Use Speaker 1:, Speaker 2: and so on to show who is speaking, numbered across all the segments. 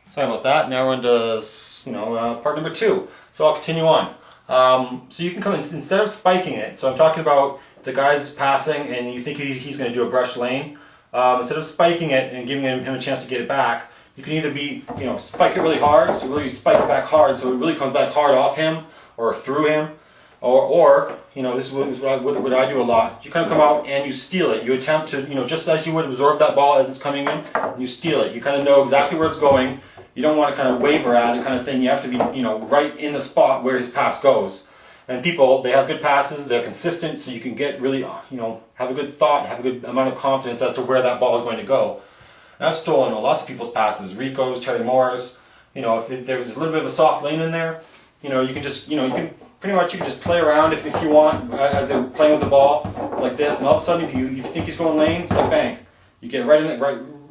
Speaker 1: Sorry about that. Now we're into part number 2. So I'll continue on. So you can come in, instead of spiking it. So I'm talking about if the guy's passing and you think he's going to do a brush lane. Instead of spiking it and giving him a chance to get it back, you can either be spike it really hard, so really spike it back hard, so it really comes back hard off him or through him, or this is what I do a lot. You kind of come out and you steal it. You attempt to just as you would absorb that ball as it's coming in, you steal it. You kind of know exactly where it's going. You don't want to kind of waver at it, kind of thing. You have to be right in the spot where his pass goes. And people, they have good passes, they're consistent, so you can get really have a good thought, have a good amount of confidence as to where that ball is going to go. And I've stolen lots of people's passes, Rico's, Terry Moore's. If there's a little bit of a soft lane in there, you can just you can pretty much just play around if you want as they're playing with the ball like this, and all of a sudden if you think he's going lane, it's like bang, you get right in that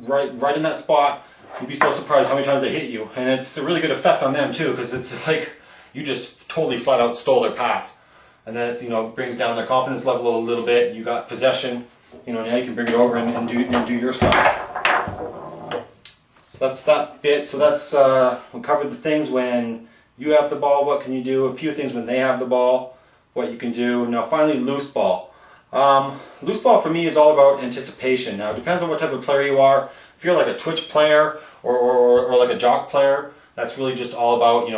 Speaker 1: right in that spot. You'd be so surprised how many times they hit you, and it's a really good effect on them too, because it's like you just totally flat out stole their pass, and then it brings down their confidence level a little bit. You got possession, now you can bring it over and do your stuff. So that's that bit. So that's we covered the things when you have the ball. What can you do? A few things when they have the ball. What you can do. Now finally, loose ball. Loose ball for me is all about anticipation. Now it depends on what type of player you are. If you're like a twitch player or like a jock player, that's really just all about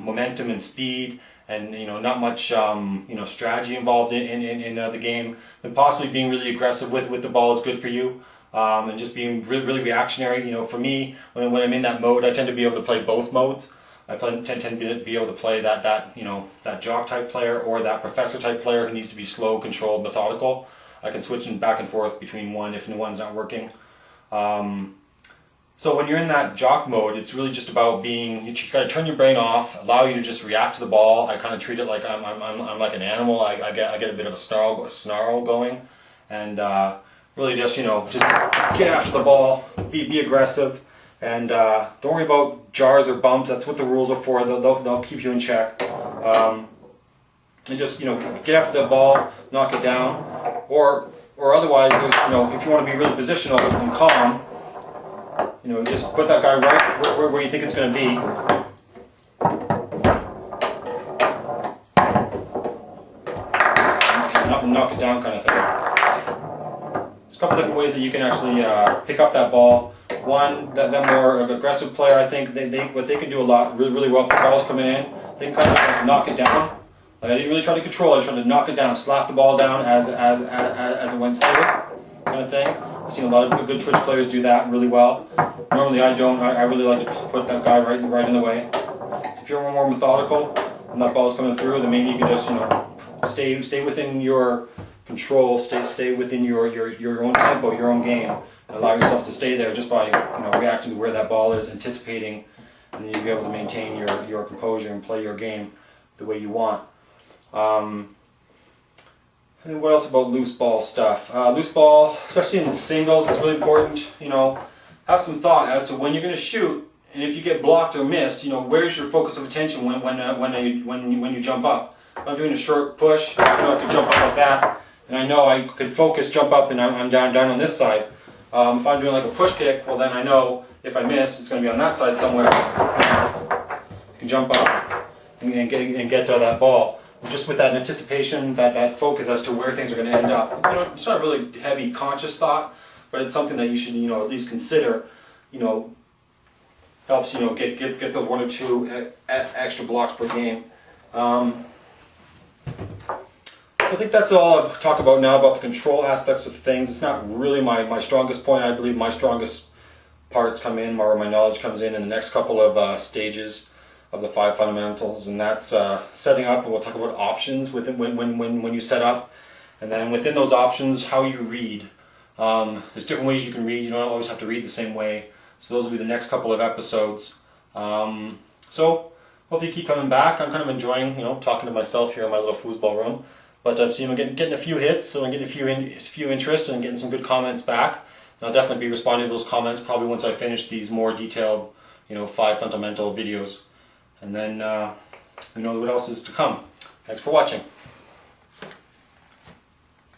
Speaker 1: momentum and speed, and not much strategy involved in the game. Then possibly being really aggressive with the ball is good for you, and just being really reactionary. For me, when I'm in that mode, I tend to be able to play both modes. I tend to be able to play that jock type player or that professor type player who needs to be slow, controlled, methodical. I can switch back and forth between one if one's not working. So when you're in that jock mode, it's really just about you got to turn your brain off, allow you to just react to the ball. I kind of treat it like I'm like an animal. I get a bit of a snarl going, and really just just get after the ball, be aggressive, and don't worry about jars or bumps. That's what the rules are for. They'll keep you in check. And just get after the ball, knock it down, or otherwise, there's if you want to be really positional and calm. Just put that guy right where you think it's going to be. Knock it down kind of thing. There's a couple different ways that you can actually pick up that ball. One, that more aggressive player, I think, what they can do a lot, really well if the ball's coming in, they can kind of like knock it down. Like I didn't really try to control it, I tried to knock it down, slap the ball down as it went through, kind of thing. I've seen a lot of good Twitch players do that really well. Normally I don't. I really like to put that guy right in the way. So if you're more methodical and that ball's coming through, then maybe you can just stay within your control, stay within your own tempo, your own game, and allow yourself to stay there just by reacting to where that ball is, anticipating, and then you'll be able to maintain your composure and play your game the way you want. And what else about loose ball stuff? Loose ball, especially in singles, it's really important. Have some thought as to when you're going to shoot, and if you get blocked or missed, where's your focus of attention when you jump up. If I'm doing a short push, I could jump up like that, and I know I could focus, jump up, and I'm down on this side. If I'm doing like a push kick, well then I know if I miss, it's going to be on that side somewhere. You can jump up and get to that ball. Just with that anticipation, that focus as to where things are going to end up. It's not really heavy conscious thought, but it's something that you should at least consider. Helps get those 1 or 2 extra blocks per game. So I think that's all I'll talk about now about the control aspects of things. It's not really my strongest point. I believe my strongest parts come in, or my knowledge comes in the next couple of stages of the 5 fundamentals, and that's setting up, and we'll talk about options within when you set up, and then within those options, how you read. There's different ways you can read. You don't always have to read the same way. So those will be the next couple of episodes. So hopefully you keep coming back. I'm kind of enjoying talking to myself here in my little foosball room. But I'm getting a few hits, so I'm getting a few interest and getting some good comments back. And I'll definitely be responding to those comments probably once I finish these more detailed 5 fundamental videos. And then who knows what else is to come. Thanks for watching.